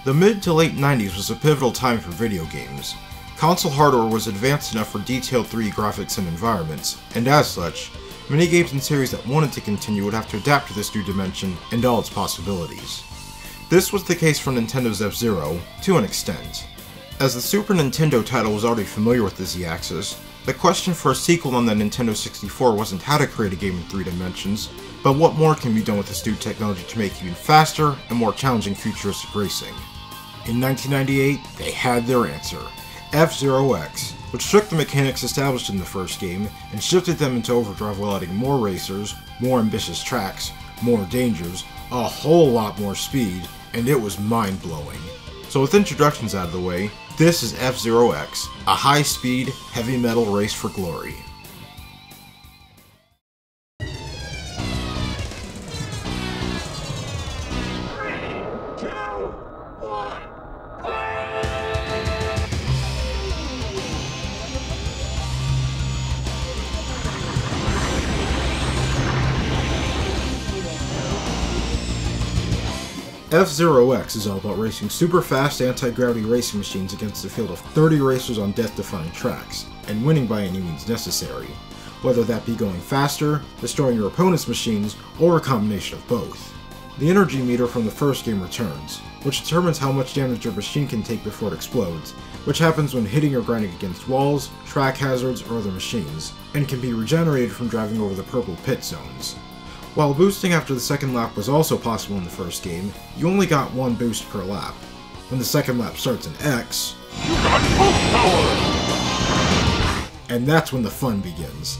The mid to late 90s was a pivotal time for video games. Console hardware was advanced enough for detailed 3D graphics and environments, and as such, many games and series that wanted to continue would have to adapt to this new dimension and all its possibilities. This was the case for Nintendo's F-Zero, to an extent. As the Super Nintendo title was already familiar with the Z-axis, the question for a sequel on the Nintendo 64 wasn't how to create a game in 3 dimensions, but what more can be done with this new technology to make even faster and more challenging futuristic racing. In 1998, they had their answer, F-Zero X, which took the mechanics established in the first game and shifted them into overdrive while adding more racers, more ambitious tracks, more dangers, a whole lot more speed, and it was mind-blowing. So with introductions out of the way, this is F-Zero X, a high-speed, heavy metal race for glory. F-Zero X is all about racing super fast anti-gravity racing machines against a field of 30 racers on death-defying tracks, and winning by any means necessary, whether that be going faster, destroying your opponent's machines, or a combination of both. The energy meter from the first game returns, which determines how much damage your machine can take before it explodes, which happens when hitting or grinding against walls, track hazards, or other machines, and can be regenerated from driving over the purple pit zones. While boosting after the second lap was also possible in the first game, you only got one boost per lap. When the second lap starts in X, you got full power! And that's when the fun begins.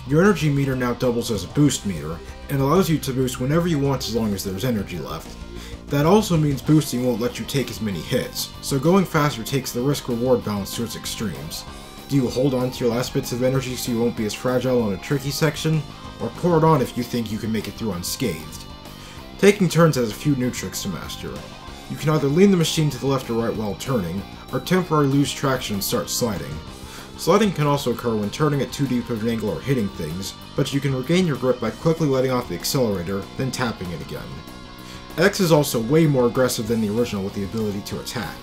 Your energy meter now doubles as a boost meter, and allows you to boost whenever you want as long as there's energy left. That also means boosting won't let you take as many hits, so going faster takes the risk-reward balance to its extremes. Do you hold on to your last bits of energy so you won't be as fragile on a tricky section, or pour it on if you think you can make it through unscathed? Taking turns has a few new tricks to master. You can either lean the machine to the left or right while turning, or temporarily lose traction and start sliding. Sliding can also occur when turning at too deep of an angle or hitting things, but you can regain your grip by quickly letting off the accelerator, then tapping it again. X is also way more aggressive than the original with the ability to attack.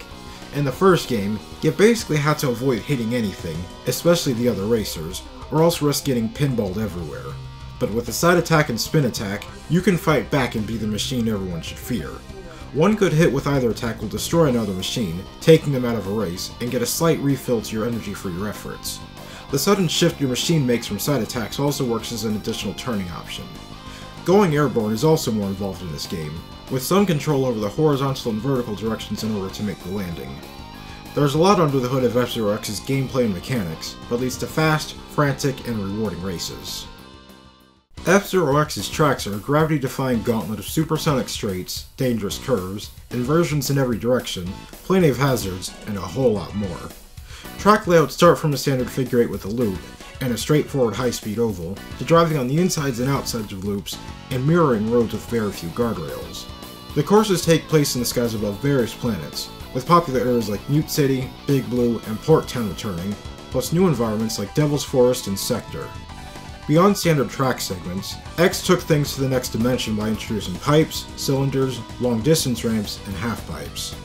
In the first game, you basically had to avoid hitting anything, especially the other racers, or else risk getting pinballed everywhere. But with the side attack and spin attack, you can fight back and be the machine everyone should fear. One good hit with either attack will destroy another machine, taking them out of a race, and get a slight refill to your energy for your efforts. The sudden shift your machine makes from side attacks also works as an additional turning option. Going airborne is also more involved in this game, with some control over the horizontal and vertical directions in order to make the landing. There's a lot under the hood of F-Zero X's gameplay and mechanics, but leads to fast, frantic, and rewarding races. F-Zero X's tracks are a gravity-defying gauntlet of supersonic straights, dangerous curves, inversions in every direction, plenty of hazards, and a whole lot more. Track layouts start from a standard figure 8 with a loop, and a straightforward high-speed oval, to driving on the insides and outsides of loops, and mirroring roads with very few guardrails. The courses take place in the skies above various planets, with popular areas like Mute City, Big Blue, and Port Town returning, plus new environments like Devil's Forest and Sector. Beyond standard track segments, X took things to the next dimension by introducing pipes, cylinders, long-distance ramps, and half-pipes.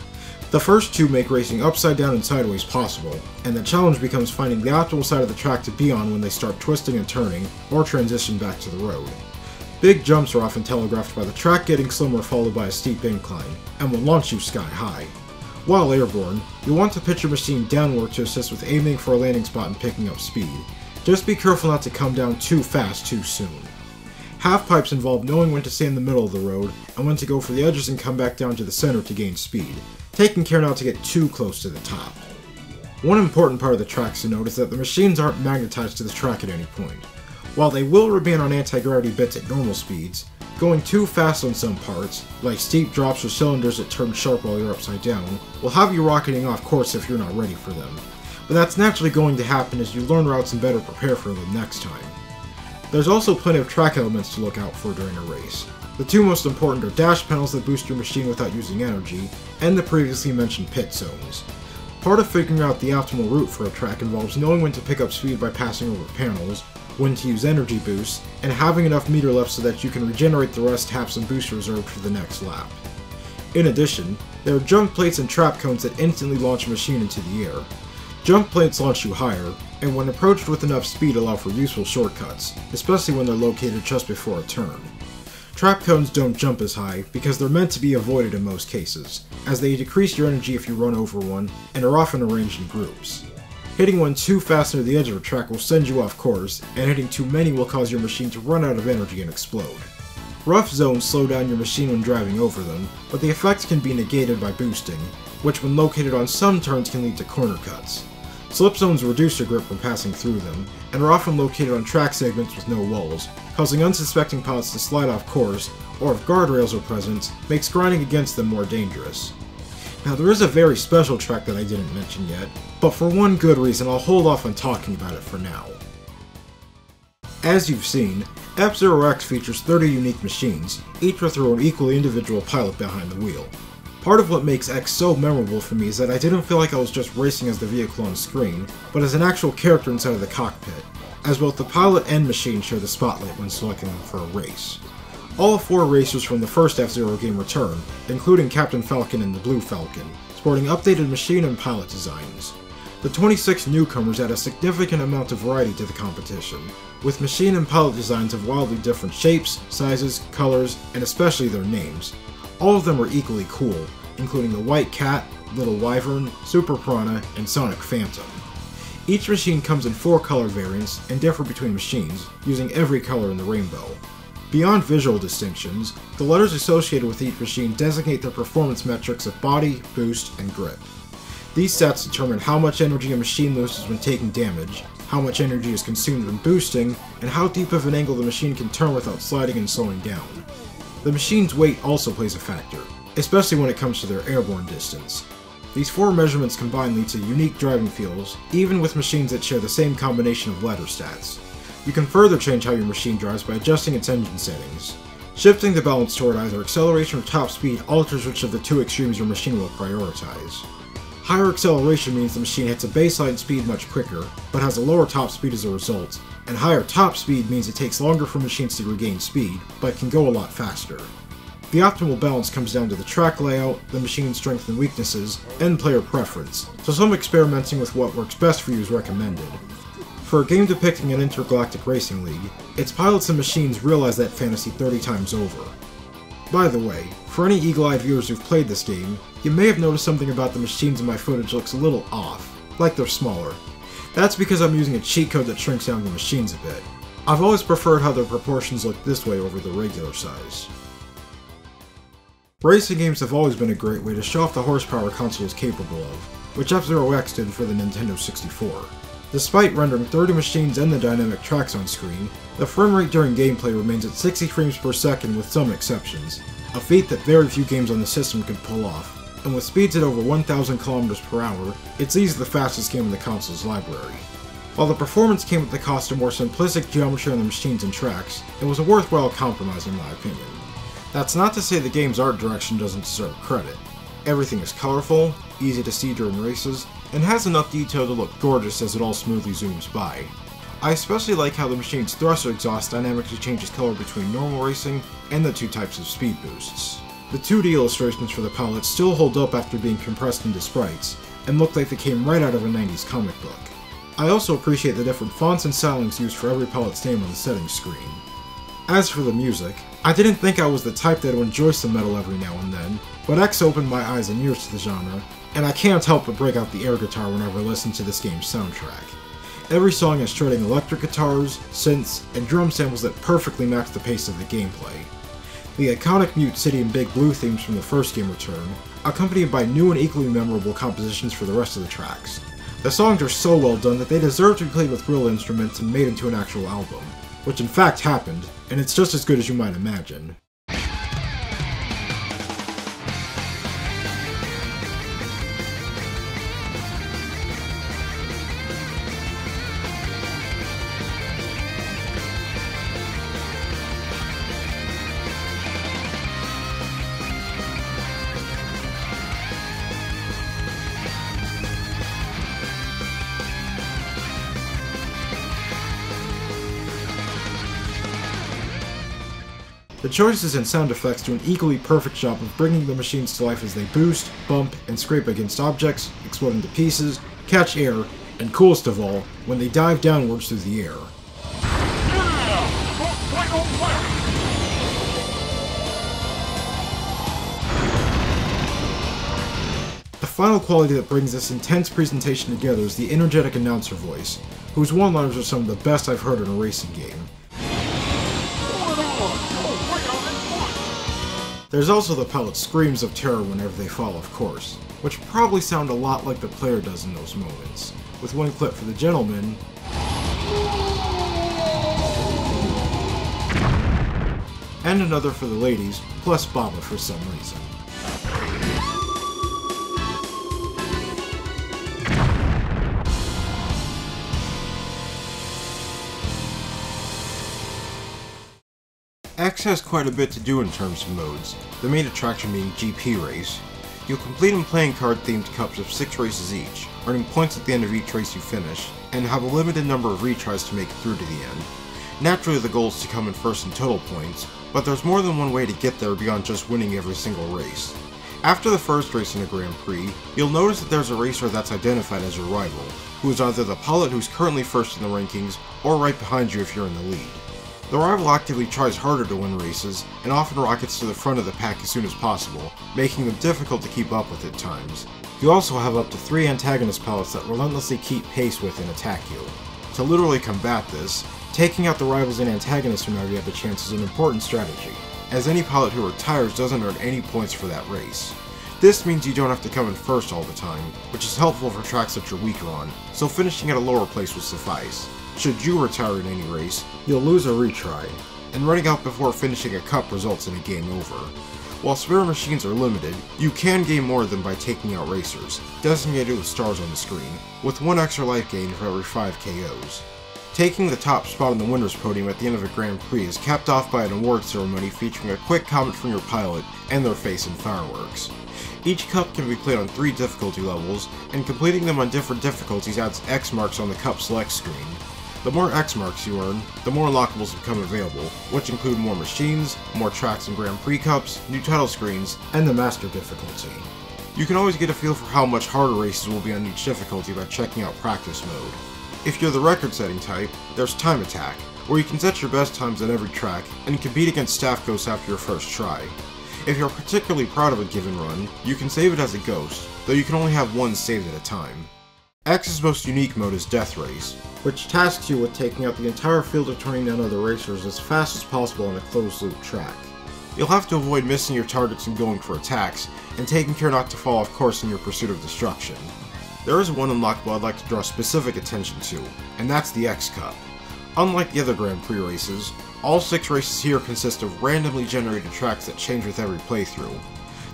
The first two make racing upside down and sideways possible, and the challenge becomes finding the optimal side of the track to be on when they start twisting and turning, or transition back to the road. Big jumps are often telegraphed by the track getting slimmer followed by a steep incline, and will launch you sky high. While airborne, you'll want to pitch your machine downward to assist with aiming for a landing spot and picking up speed. Just be careful not to come down too fast too soon. Half-pipes involve knowing when to stay in the middle of the road, and when to go for the edges and come back down to the center to gain speed, taking care not to get too close to the top. One important part of the tracks to note is that the machines aren't magnetized to the track at any point. While they will remain on anti-gravity bits at normal speeds, going too fast on some parts, like steep drops or cylinders that turn sharp while you're upside down, will have you rocketing off course if you're not ready for them. But that's naturally going to happen as you learn routes and better prepare for them next time. There's also plenty of track elements to look out for during a race. The two most important are dash panels that boost your machine without using energy, and the previously mentioned pit zones. Part of figuring out the optimal route for a track involves knowing when to pick up speed by passing over panels, when to use energy boosts, and having enough meter left so that you can regenerate the rest to have some boost reserved for the next lap. In addition, there are jump plates and trap cones that instantly launch a machine into the air. Jump plates launch you higher, and when approached with enough speed allow for useful shortcuts, especially when they're located just before a turn. Trap cones don't jump as high because they're meant to be avoided in most cases, as they decrease your energy if you run over one, and are often arranged in groups. Hitting one too fast near the edge of a track will send you off course, and hitting too many will cause your machine to run out of energy and explode. Rough zones slow down your machine when driving over them, but the effect can be negated by boosting, which when located on some turns can lead to corner cuts. Slip zones reduce your grip when passing through them, and are often located on track segments with no walls, causing unsuspecting pilots to slide off course, or if guardrails are present, makes grinding against them more dangerous. Now there is a very special track that I didn't mention yet, but for one good reason I'll hold off on talking about it for now. As you've seen, F-Zero X features 30 unique machines, each with their own equally individual pilot behind the wheel. Part of what makes X so memorable for me is that I didn't feel like I was just racing as the vehicle on screen, but as an actual character inside of the cockpit, as both the pilot and machine share the spotlight when selecting them for a race. All 4 racers from the first F-Zero game return, including Captain Falcon and the Blue Falcon, sporting updated machine and pilot designs. The 26 newcomers add a significant amount of variety to the competition, with machine and pilot designs of wildly different shapes, sizes, colors, and especially their names. All of them are equally cool, including the White Cat, Little Wyvern, Super Piranha, and Sonic Phantom. Each machine comes in 4 color variants and differ between machines, using every color in the rainbow. Beyond visual distinctions, the letters associated with each machine designate their performance metrics of body, boost, and grip. These stats determine how much energy a machine loses when taking damage, how much energy is consumed when boosting, and how deep of an angle the machine can turn without sliding and slowing down. The machine's weight also plays a factor, especially when it comes to their airborne distance. These 4 measurements combined lead to unique driving feels, even with machines that share the same combination of ladder stats. You can further change how your machine drives by adjusting its engine settings. Shifting the balance toward either acceleration or top speed alters which of the 2 extremes your machine will prioritize. Higher acceleration means the machine hits a baseline speed much quicker, but has a lower top speed as a result, and higher top speed means it takes longer for machines to regain speed, but can go a lot faster. The optimal balance comes down to the track layout, the machine's strengths and weaknesses, and player preference, so some experimenting with what works best for you is recommended. For a game depicting an intergalactic racing league, its pilots and machines realize that fantasy 30 times over. By the way, for any eagle-eyed viewers who've played this game, you may have noticed something about the machines in my footage looks a little off, like they're smaller. That's because I'm using a cheat code that shrinks down the machines a bit. I've always preferred how their proportions look this way over the regular size. Racing games have always been a great way to show off the horsepower a console is capable of, which F-Zero X did for the Nintendo 64. Despite rendering 30 machines and the dynamic tracks on screen, the frame rate during gameplay remains at 60 frames per second with some exceptions, a feat that very few games on the system could pull off, and with speeds at over 1,000 km per hour, it's easily the fastest game in the console's library. While the performance came at the cost of more simplistic geometry on the machines and tracks, it was a worthwhile compromise in my opinion. That's not to say the game's art direction doesn't deserve credit. Everything is colorful, easy to see during races, and has enough detail to look gorgeous as it all smoothly zooms by. I especially like how the machine's thruster exhaust dynamically changes color between normal racing and the 2 types of speed boosts. The 2D illustrations for the pilots still hold up after being compressed into sprites, and look like they came right out of a 90s comic book. I also appreciate the different fonts and stylings used for every pilot's name on the settings screen. As for the music, I didn't think I was the type that would enjoy some metal every now and then, but X opened my eyes and ears to the genre, and I can't help but break out the air guitar whenever I listen to this game's soundtrack. Every song has shredding electric guitars, synths, and drum samples that perfectly match the pace of the gameplay. The iconic Mute City and Big Blue themes from the first game return, accompanied by new and equally memorable compositions for the rest of the tracks. The songs are so well done that they deserve to be played with real instruments and made into an actual album, which in fact happened, and it's just as good as you might imagine. The choices and sound effects do an equally perfect job of bringing the machines to life as they boost, bump, and scrape against objects, explode into pieces, catch air, and coolest of all, when they dive downwards through the air. The final quality that brings this intense presentation together is the energetic announcer voice, whose one-liners are some of the best I've heard in a racing game. There's also the pilot's screams of terror whenever they fall off course, which probably sound a lot like the player does in those moments, with one clip for the gentleman, and another for the ladies, plus Baba for some reason. X has quite a bit to do in terms of modes, the main attraction being GP Race. You'll complete them playing card-themed cups of 6 races each, earning points at the end of each race you finish, and have a limited number of retries to make it through to the end. Naturally, the goal is to come in first in total points, but there's more than one way to get there beyond just winning every single race. After the first race in a Grand Prix, you'll notice that there's a racer that's identified as your rival, who is either the pilot who's currently first in the rankings, or right behind you if you're in the lead. The rival actively tries harder to win races, and often rockets to the front of the pack as soon as possible, making them difficult to keep up with at times. You also have up to 3 antagonist pilots that relentlessly keep pace with and attack you. To literally combat this, taking out the rivals and antagonists whenever you have the chance is an important strategy, as any pilot who retires doesn't earn any points for that race. This means you don't have to come in first all the time, which is helpful for tracks that you're weaker on, so finishing at a lower place will suffice. Should you retire in any race, you'll lose a retry, and running out before finishing a cup results in a game over. While spare machines are limited, you can gain more of them by taking out racers, designated with stars on the screen, with 1 extra life gain for every 5 KOs. Taking the top spot on the winner's podium at the end of a Grand Prix is capped off by an award ceremony featuring a quick comment from your pilot and their face in fireworks. Each cup can be played on 3 difficulty levels, and completing them on different difficulties adds X marks on the cup select screen. The more X marks you earn, the more unlockables become available, which include more machines, more tracks and Grand Prix cups, new title screens, and the Master difficulty. You can always get a feel for how much harder races will be on each difficulty by checking out practice mode. If you're the record-setting type, there's Time Attack, where you can set your best times at every track, and compete against staff ghosts after your first try. If you're particularly proud of a given run, you can save it as a ghost, though you can only have one saved at a time. X's most unique mode is Death Race, which tasks you with taking out the entire field of turning down other racers as fast as possible on a closed-loop track. You'll have to avoid missing your targets and going for attacks, and taking care not to fall off course in your pursuit of destruction. There is one unlockable I'd like to draw specific attention to, and that's the X Cup. Unlike the other Grand Prix races, all 6 races here consist of randomly generated tracks that change with every playthrough.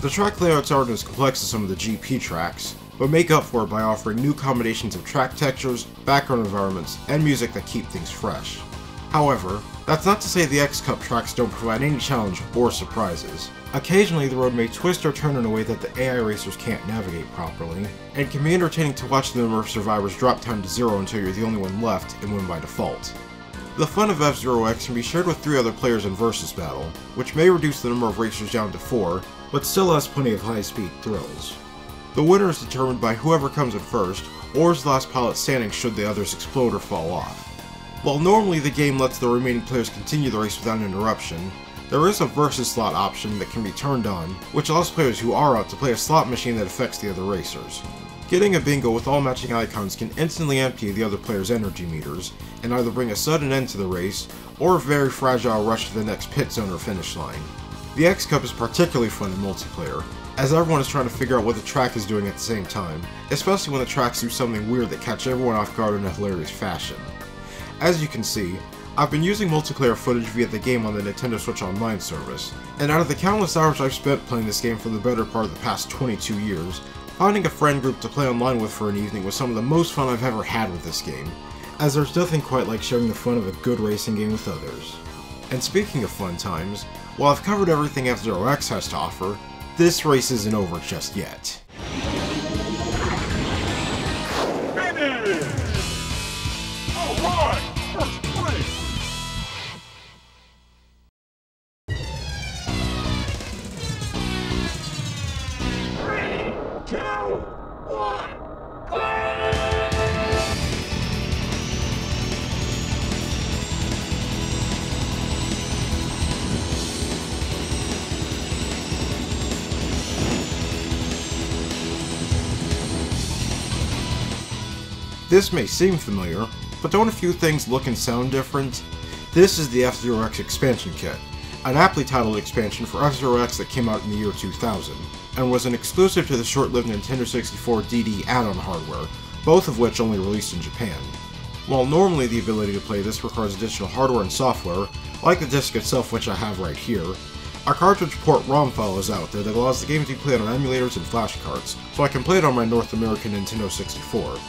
The track layouts aren't as complex as some of the GP tracks, but make up for it by offering new combinations of track textures, background environments, and music that keep things fresh. However, that's not to say the X Cup tracks don't provide any challenge or surprises. Occasionally the road may twist or turn in a way that the AI racers can't navigate properly, and it can be entertaining to watch the number of survivors drop time to 0 until you're the only one left and win by default. The fun of F-Zero X can be shared with 3 other players in Versus Battle, which may reduce the number of racers down to 4, but still has plenty of high-speed thrills. The winner is determined by whoever comes in first, or is the last pilot standing should the others explode or fall off. While normally the game lets the remaining players continue the race without interruption, there is a versus slot option that can be turned on, which allows players who are out to play a slot machine that affects the other racers. Getting a bingo with all matching icons can instantly empty the other player's energy meters, and either bring a sudden end to the race, or a very fragile rush to the next pit zone or finish line. The X Cup is particularly fun in multiplayer, as everyone is trying to figure out what the track is doing at the same time, especially when the tracks do something weird that catch everyone off guard in a hilarious fashion. As you can see, I've been using multiplayer footage via the game on the Nintendo Switch Online service, and out of the countless hours I've spent playing this game for the better part of the past 22 years, finding a friend group to play online with for an evening was some of the most fun I've ever had with this game, as there's nothing quite like sharing the fun of a good racing game with others. And speaking of fun times, while I've covered everything F-Zero X has to offer, this race isn't over just yet. Finish! Alright, first place! This may seem familiar, but don't a few things look and sound different? This is the F-Zero X expansion kit, an aptly titled expansion for F-Zero X that came out in the year 2000, and was an exclusive to the short-lived Nintendo 64 DD add-on hardware, both of which only released in Japan. While normally the ability to play this requires additional hardware and software, like the disc itself which I have right here, a cartridge port ROM file is out there that allows the game to be played on emulators and flashcards, so I can play it on my North American Nintendo 64.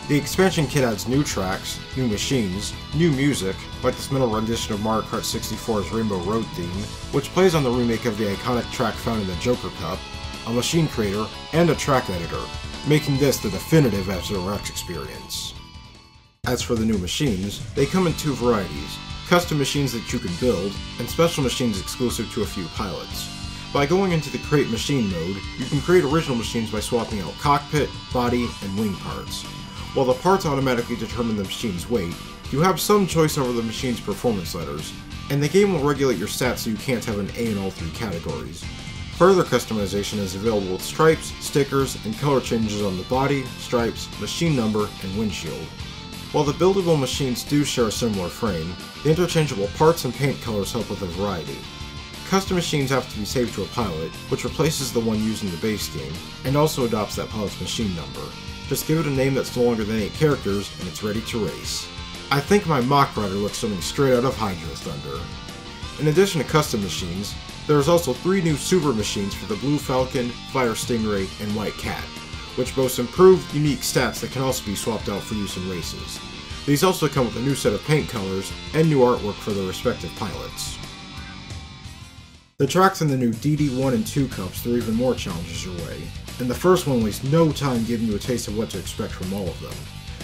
The expansion kit adds new tracks, new machines, new music, like this metal rendition of Mario Kart 64's Rainbow Road theme, which plays on the remake of the iconic track found in the Joker Cup, a machine creator, and a track editor, making this the definitive F-Zero X experience. As for the new machines, they come in two varieties, custom machines that you can build, and special machines exclusive to a few pilots. By going into the Create Machine mode, you can create original machines by swapping out cockpit, body, and wing parts. While the parts automatically determine the machine's weight, you have some choice over the machine's performance letters, and the game will regulate your stats so you can't have an A in all three categories. Further customization is available with stripes, stickers, and color changes on the body, stripes, machine number, and windshield. While the buildable machines do share a similar frame, the interchangeable parts and paint colors help with a variety. Custom machines have to be saved to a pilot, which replaces the one used in the base game, and also adopts that pilot's machine number. Just give it a name that's no longer than 8 characters, and it's ready to race. I think my Mach Rider looks something straight out of Hydro Thunder. In addition to custom machines, there is also 3 new Super machines for the Blue Falcon, Fire Stingray, and White Cat, which boast improved, unique stats that can also be swapped out for use in races. These also come with a new set of paint colors and new artwork for their respective pilots. The tracks in the new DD1 and 2 Cups throw even more challenges your way, and the first one wastes no time giving you a taste of what to expect from all of them.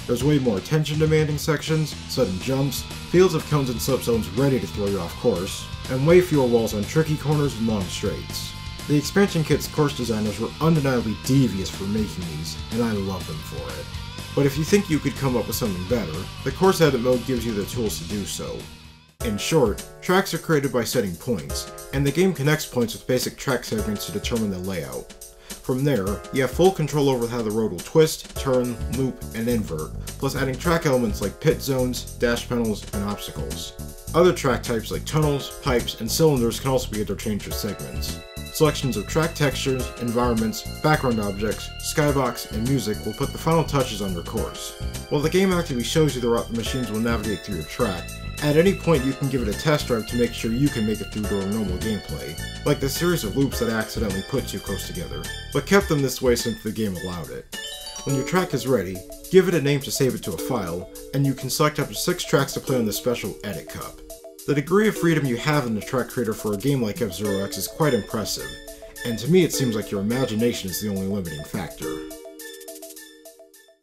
There's way more attention-demanding sections, sudden jumps, fields of cones and slip zones ready to throw you off course, and way fewer walls on tricky corners and long straights. The expansion kit's course designers were undeniably devious for making these, and I love them for it. But if you think you could come up with something better, the course edit mode gives you the tools to do so. In short, tracks are created by setting points, and the game connects points with basic track segments to determine the layout. From there, you have full control over how the road will twist, turn, loop, and invert, plus adding track elements like pit zones, dash panels, and obstacles. Other track types like tunnels, pipes, and cylinders can also be interchanged with segments. Selections of track textures, environments, background objects, skybox, and music will put the final touches on your course. While the game actively shows you the route the machines will navigate through your track, at any point you can give it a test drive to make sure you can make it through during normal gameplay, like the series of loops that I accidentally put too close together, but kept them this way since the game allowed it. When your track is ready, give it a name to save it to a file, and you can select up to 6 tracks to play on the special Edit Cup. The degree of freedom you have in the track creator for a game like F-Zero X is quite impressive, and to me it seems like your imagination is the only limiting factor.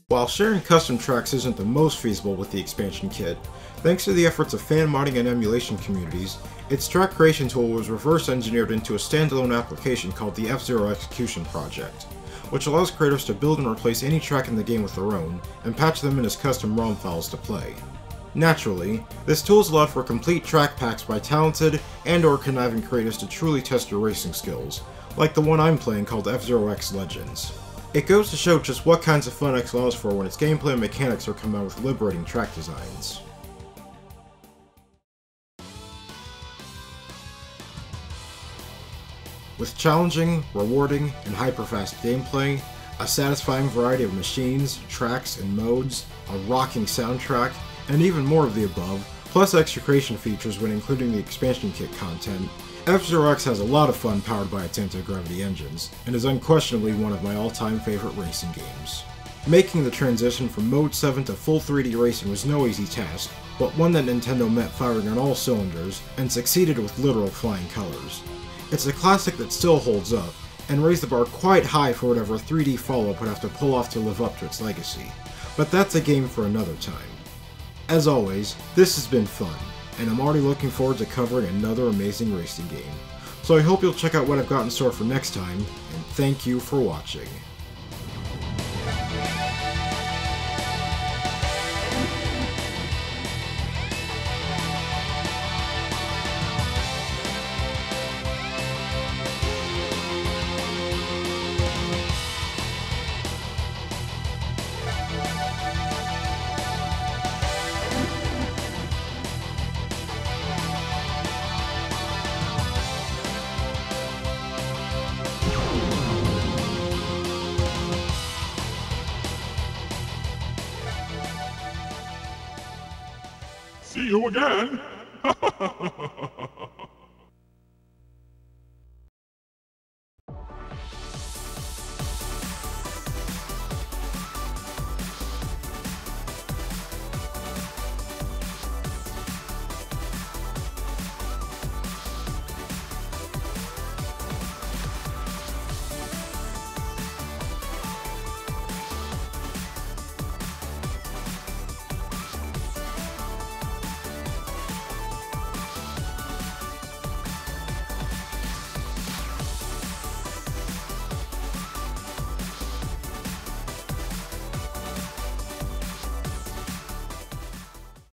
While sharing custom tracks isn't the most feasible with the expansion kit, thanks to the efforts of fan modding and emulation communities, its track creation tool was reverse engineered into a standalone application called the F-Zero Execution Project, which allows creators to build and replace any track in the game with their own, and patch them in as custom ROM files to play. Naturally, this tool has allowed for complete track packs by talented and/or conniving creators to truly test your racing skills, like the one I'm playing called F-Zero X Legends. It goes to show just what kinds of fun X allows for when its gameplay and mechanics are combined with liberating track designs. With challenging, rewarding, and hyper-fast gameplay, a satisfying variety of machines, tracks, and modes, a rocking soundtrack, and even more of the above, plus extra creation features when including the expansion kit content, F-Zero X has a lot of fun powered by its anti-gravity engines, and is unquestionably one of my all-time favorite racing games. Making the transition from Mode 7 to full 3D racing was no easy task, but one that Nintendo met firing on all cylinders, and succeeded with literal flying colors. It's a classic that still holds up, and raised the bar quite high for whatever 3D follow-up would have to pull off to live up to its legacy, but that's a game for another time. As always, this has been fun, and I'm already looking forward to covering another amazing racing game. So I hope you'll check out what I've got in store for next time, and thank you for watching. you again.